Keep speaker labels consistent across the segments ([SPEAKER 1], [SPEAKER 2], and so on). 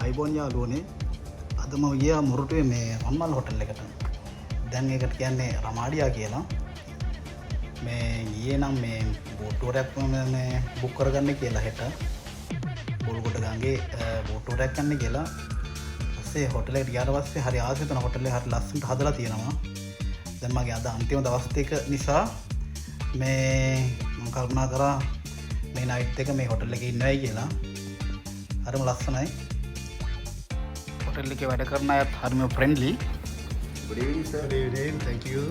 [SPEAKER 1] අයිබෝන් යාළුවනේ අද මම ගියා මොරටුවේ මේ රන්මල් හොටෙල් එකට. දැන් ඒකට කියන්නේ රමාඩියා කියලා. මේ ගියේ නම් මේ බෝට්ටුවරයක් මේ බුක් කරගන්න කියලා හෙට. බෝල්ගොඩ ගඟේ බෝට්ටුවරයක් යන්න කියලා. ඊපස්සේ හොටෙල් එකට ගියාට පස්සේ හරි ආසයි තන හොටෙල් එක හරි ලස්සනට හදලා තියෙනවා. දැන් මගේ අද අන්තිම දවස් දෙක නිසා මේ මම කල්පනා කරා මේ නයිට් එක මේ හොටෙල් එකේ ඉන්නවයි කියලා. හරිම ලස්සනයි. होटल के वाइड करना है हर में friendly.
[SPEAKER 2] Good evening, sir.
[SPEAKER 1] Good evening. Thank you.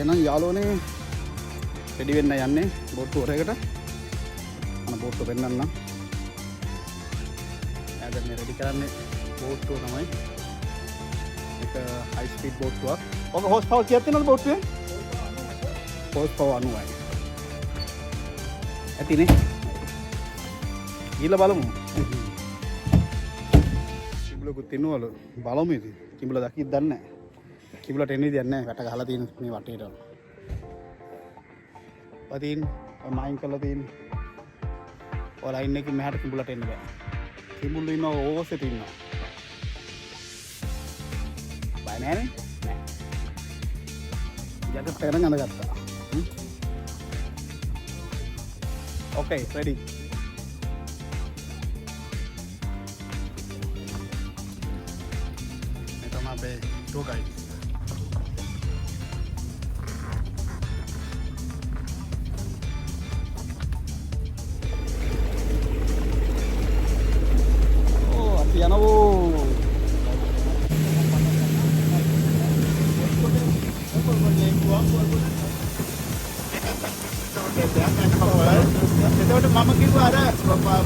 [SPEAKER 1] එහෙනම් යාළුවනේ රෙඩි වෙන්න යන්නේ බෝට්ටුවරයකට. අන බෝට්ටුව පෙන්නන්න. දැන් මේ රෙඩි කරන්නේ බෝට්ටුව තමයි. ඒක හයි ස්පීඩ් බෝට්ටුවක්. ඔක හෝස් පවර් කීයක් තියෙනවද බෝට්ටුවේ? Hose power 90යි. ඇතිනේ. ගිහලා බලමු. කිඹුලකුත් ඉන්නවලු. බලමු ඉතින්. කිඹුල දකිද්ද දන්නේ නැහැ. කිඹුලට එන්නේ දෙයක් නැහැ. වැට ගහලා තියෙන මේ වටේට. පදින් මයින් කරලා තියෙන. ඔය ලයින් එකකින් මෙහාට කිඹුලට එන්න බෑ. කිඹුල්ලු ඉන්නවා ඕසෙට ඉන්නවා. බය නැහැනේ. නෑ. ජැකට් එක නම් අඳගත්තා. ඕකේ රෙඩි. මේ තමයි අපේ ටූර් ගයිඩ්. යනවෝ එතකොට මම කිව්වා අර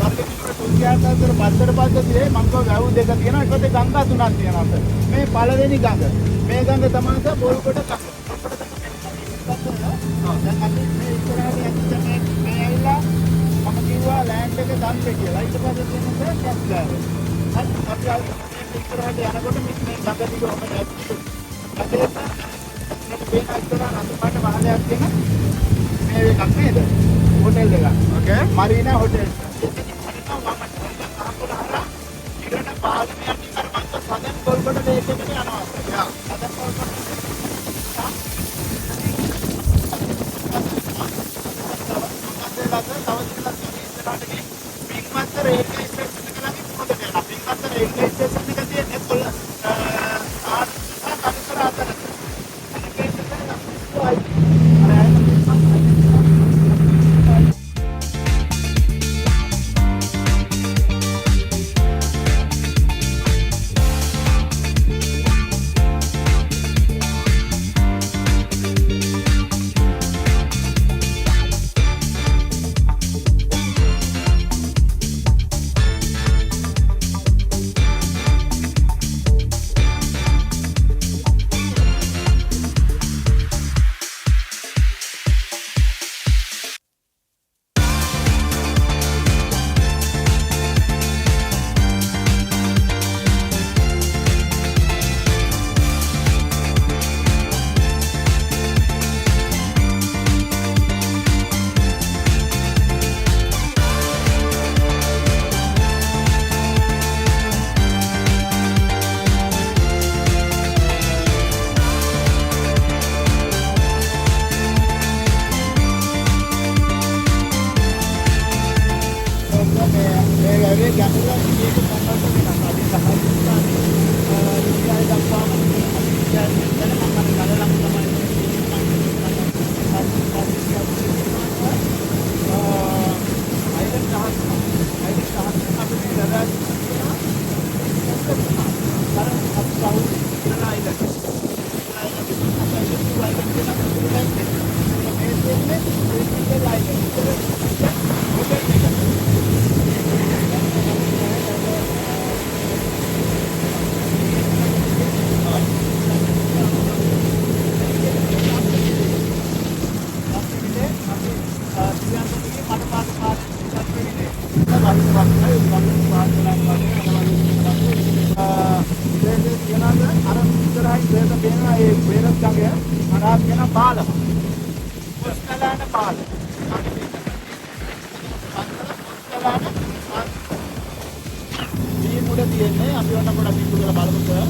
[SPEAKER 1] වර්ග තුන්තියක් අතර පස්සට පස්සේ මම කව වැව් දෙක තියෙනවා ඒකත් ගංගා තුනක් තියෙනවා අතර මේ පළවෙනි ගඟ මේ ගඟ තමයි බෝල්ගොඩ ගඟ දැන් අපි මේ ඉස්සරහට යන්නේ මේ ඇවිල්ලා මම කිව්වා ලෑන්ඩ් එක ගන්න කියලා ඊට පස්සේ තියෙනවා කැප් ගාව අපි ඉස්සරහට යනකොට මේ ගඟ දිග ඔබ නැති මේ අතර අතුමට වහලයක් තියෙන මේ එකක් නේද හොටෙල් එක. ඕකේ. මරීනා හොටෙල්. ඊට පාස්මියක් කරපන්ත සදන් බෝල්ගොඩ දෙකකට යනවා. යා. සදන් බෝල්ගොඩ. පාල. මේ මුඩ තියෙන්නේ අපි ඔන්න පොඩක් පිටු කරලා බලමුකෝ.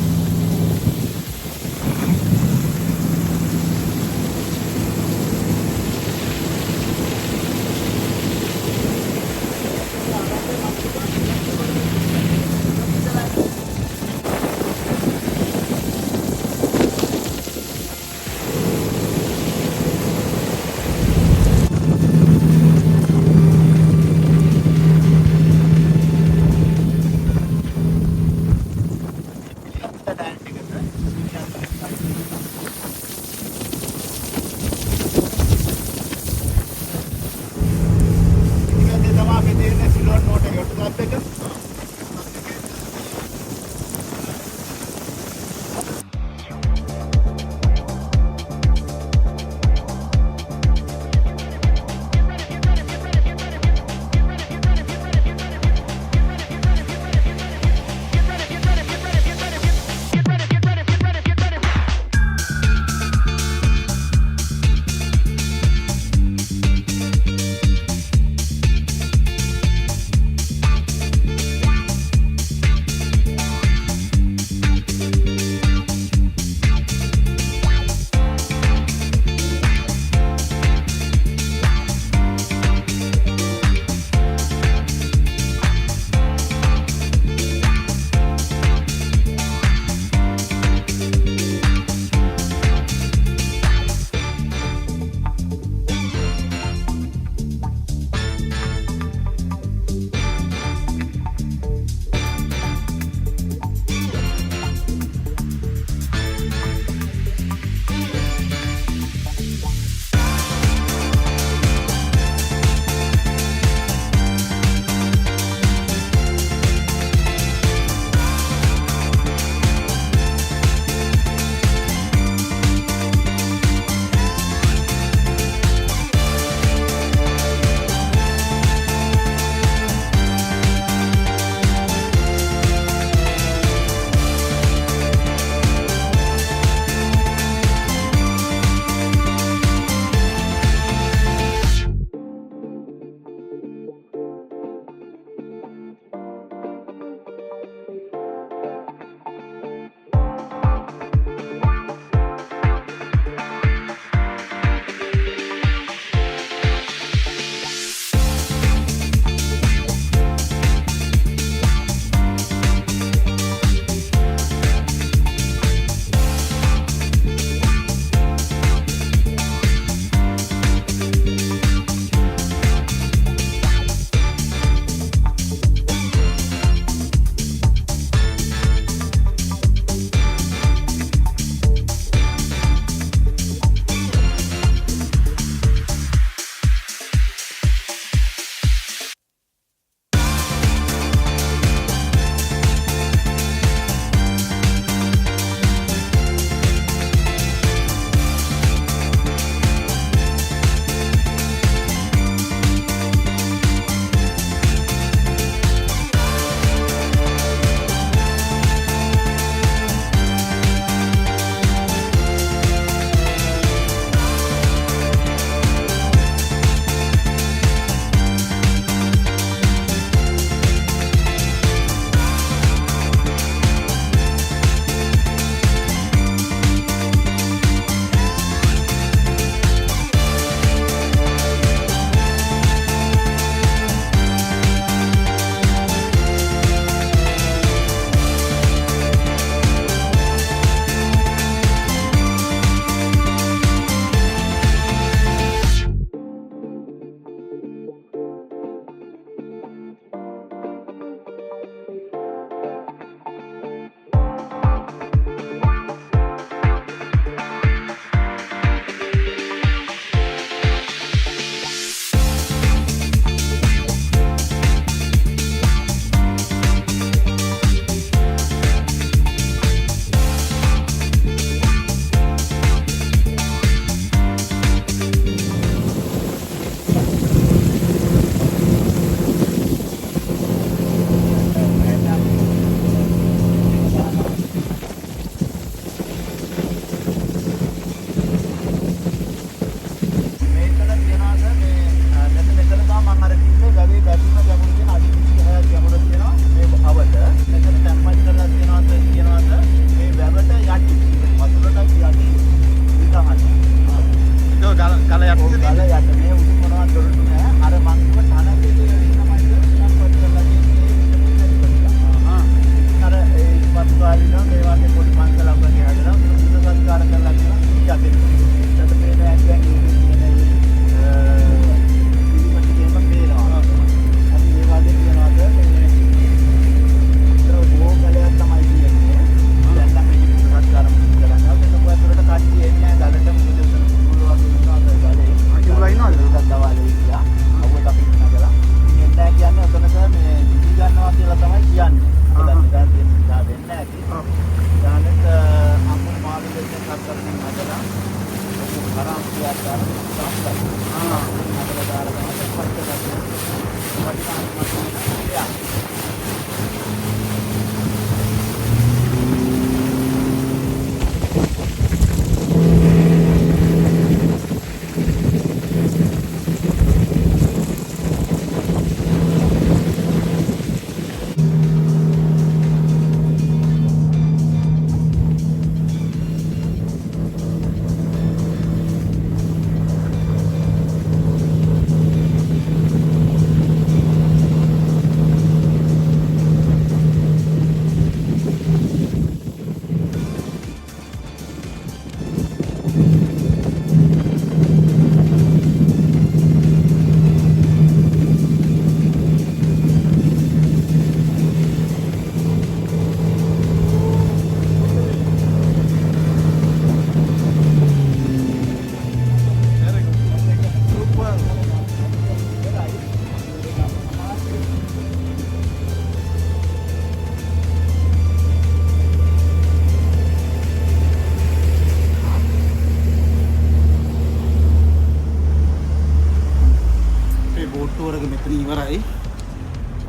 [SPEAKER 1] අපේ බෝට්ටුව වරක මෙතන ඉවරයි.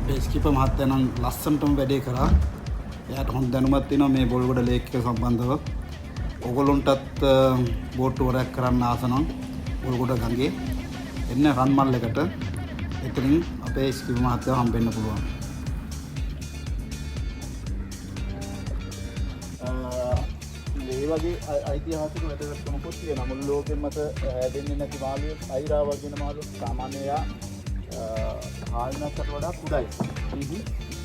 [SPEAKER 1] අපේ ස්කිපර් මහත්තයා නම් ලස්සනටම වැඩේ කරා. එයාට හොඳ දැනුමක් තියෙනවා මේ බොල්ගොඩ ලේක් එක සම්බන්ධව. ඔයගොල්ලන්ටත් බෝට්ටුව වරක් කරන්න ආස නම් බොල්ගොඩ ගඟේ එන්න රන්මල් එකට. එතනින් අපේ ස්කිපර් මහත්තයාව හම්බෙන්න පුළුවන්.
[SPEAKER 3] ඒ වගේ ඓතිහාසික වැදගත්කමකුත් තියෙනවා. මුළු ලෝකෙම මත හැදෙන්නේ නැති මාළුවෙ අයිරාව කියන මාළුව සාමාන්‍යය හාල්නකට වඩා කුඩායි.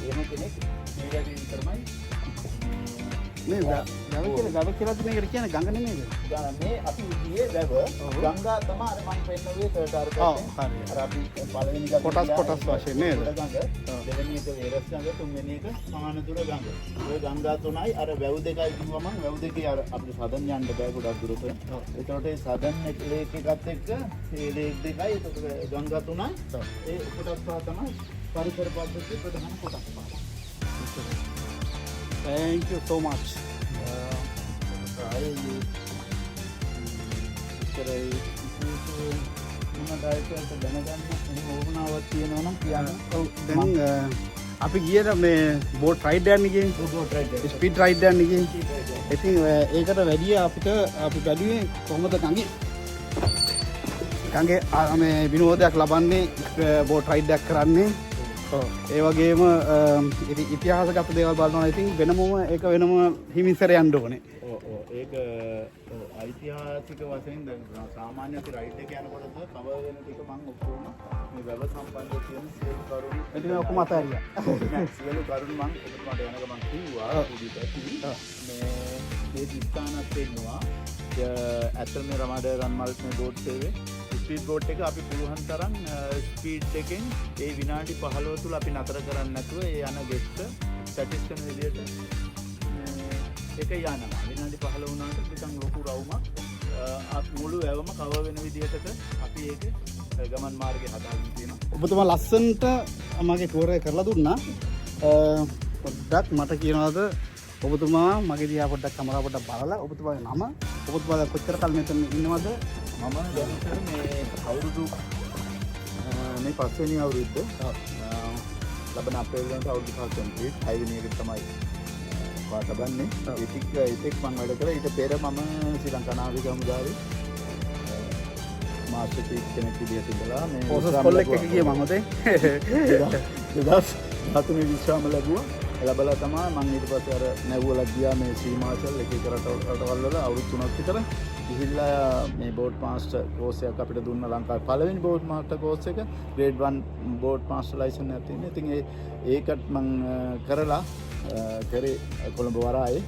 [SPEAKER 3] එහෙම කෙනෙක් මේ වැඩේ විතරමයි
[SPEAKER 1] මේ ගව කියලාද මේකට කියන්නේ ගඟ නෙමෙයිද?
[SPEAKER 3] මේ අපි ගියේ වැව ගංගා තමයි අර මම පෙන්නන්නේ සර්ට් අර
[SPEAKER 1] හරි.
[SPEAKER 3] අර අපි පළවෙනි ගඟ
[SPEAKER 1] කොටස් වශයෙන් නේද?
[SPEAKER 3] ගඟ දෙවෙනි එක වේරස් ගඟ තුන්වෙනි එක සමානදුර ගඟ. ඔය ගංගා තුනයි අර වැව් දෙකයි කිව්වම වැව් දෙකේ අර අපිට සදන් යන්න බෑ ගොඩක් දුරට. ඒතකොට ඒ සදන් ලේක් එකත් එක්ක ඒ ලේක් දෙකයි ඒතකොට ගංගා තුනයි ඒ කොටස් පහ තමයි පරිසර පද්ධතියේ ප්‍රධාන කොටස් පහ.
[SPEAKER 1] Thank you so much. අපි ගියද මේ බෝට් රයිඩ් යන්න ගියේ ස්පීඩ් රයිඩ් යන්න ගියේ. ඉතින් ඒකට වැඩිය අපි බැලුවේ කොහොමද ගඟේ මේ විනෝදයක් ලබන්නේ බෝට් රයිඩ් එකක් කරන්නේ. ඒ වගේම ඉතිහාසගත දේවල් බලනවා. ඉතින් වෙනම ඒක වෙනම හිමිසර යන්න ඕනේ.
[SPEAKER 3] ඒක ඓතිහාසික වශයෙන් දැන් සාමාන්‍ය අපි රයිඩ් එක යනකොට කවර් වෙන ටික මම ඔක්කොම මේ වැව සම්බන්ධ තියෙන සියලු කරුණු
[SPEAKER 1] ඉතින් ඔක්කොම අතහැරියා.
[SPEAKER 3] සියලු කරුණු මම ඔබතුමාට යනක මම කිව්වා උඩිට මේ දිස්ත්‍රාණත් වෙනවා. ඇත්තම මේ රමාඩ රන්මල් මේ බෝට් සේවය ස්පීඩ් බෝට් එක අපි පුළුවන් තරම් ස්පීඩ් එකෙන් ඒ විනාඩි 15 තුල අපි නතර කරන්නේ නැතුව ඒ යන ගෙස්ට සැටිස් කරන විදියට ඒක යනවා. විනාඩි 15 වුණාට නිකන් ලොකු රවුමක් මුළු වැවම කවර් වෙන විදිහකට අපි ඒක ගමන් මාර්ගය හදාගෙන තියෙනවා.
[SPEAKER 1] ඔබතුමා ලස්සනට මගේ කෝරය කරලා දුන්නා. පොඩ්ඩක් මට කියනවාද ඔබතුමා මගේ දිහා පොඩ්ඩක් කැමරාව පොඩ්ඩක් බලලා ඔබතුමාගේ නම ඔබතුමා කොච්චර කල් මෙතන ඉන්නවද?
[SPEAKER 3] මම දැන් මේ අවුරුදු මේ පස්වෙනි අවුරුද්ද ලබන අප්‍රේල් වෙනිදා අවුරුදු 5 කම්ප්ලීට් 6 වෙනි එක තමයි පාටබන්නේ. ඒතික් මම වැඩ කරා. ඊට පෙර මම ශ්‍රී ලංකා නාවික හමුදාවේ මාස්ටර් චීෆ් කෙනෙක් විදිහට ඉඳලා මේ
[SPEAKER 1] පොසස් කොල්ලෙක් එක ගියේ මම තේ
[SPEAKER 3] 2013 විශ්‍රාම ලැබුවා. ලැබලා තමයි මම ඊට පස්සේ අර නැවුවලා ගියා මේ සීමාචල් එක එක රටවල් වල අවුරුදු 3ක් විතර ගිහිල්ලා මේ බෝට් මාස්ටර් කෝස් එකක් අපිට දුන්නා. ලංකාවේ පළවෙනි බෝට් මාස්ටර් කෝස් එක ග්‍රේඩ් 1 බෝට් මාස්ටර් ලයිසන් එකක් තියෙනවා. ඉතින් ඒකත් මම කරලා කරේ කොළඹ වරායේ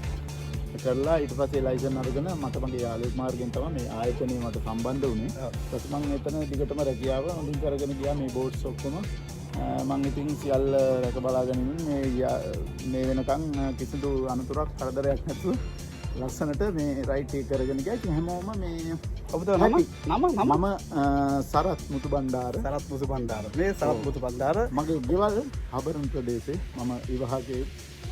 [SPEAKER 3] කරලා ඊට පස්සේ ලයිසන් අරගෙන මට මගේ යාළුවෙක් මාර්ගෙන් තමයි මේ ආයතනය මට සම්බන්ධ වුණේ. ඊට පස්සේ මම එතන දිගටම රැකියාව හොඳින් කරගෙන ගියා. මේ බෝට්ස් ඔක්කොම මම ඉතින් සියල්ල රැක බලාගෙන මේ වෙනකන් කිසිදු අනතුරක් කරදරයක් නැතුව ලස්සනට මේ රයිට් එක කරගෙන ගියා. ඉතින් හැමෝම මේ
[SPEAKER 1] ඔබතුමා නම
[SPEAKER 3] මම සරත් මුතු බණ්ඩාර.
[SPEAKER 1] මේ සරත් මුතු බණ්ඩාර
[SPEAKER 3] මගේ ගෙවල් හබරන් ප්‍රදේශේ. මම විවාහකේ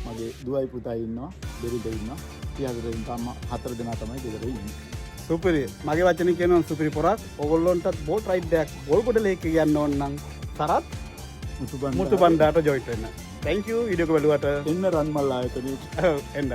[SPEAKER 3] මගේ දුවයි පුතයි ඉන්නවා. බෙරිද ඉන්නවා. ඊයදරින් තම 4 දෙනා තමයි ගෙදර ඉන්නේ.
[SPEAKER 1] සුපිරි. මගේ වචනේ කියනවා සුපිරි පොරක්. ඕගොල්ලොන්ටත් බෝට් රයිඩ් එකක් බොල්ගොඩ ලේක් එක යන්න ඕන නම් සරත් මුතු බණ්ඩාරට ජොයින් වෙන්න. Thank you වීඩියෝ එක බලුවට.
[SPEAKER 3] එන්න රන්මල් ආයතනයේ.
[SPEAKER 1] එන්න.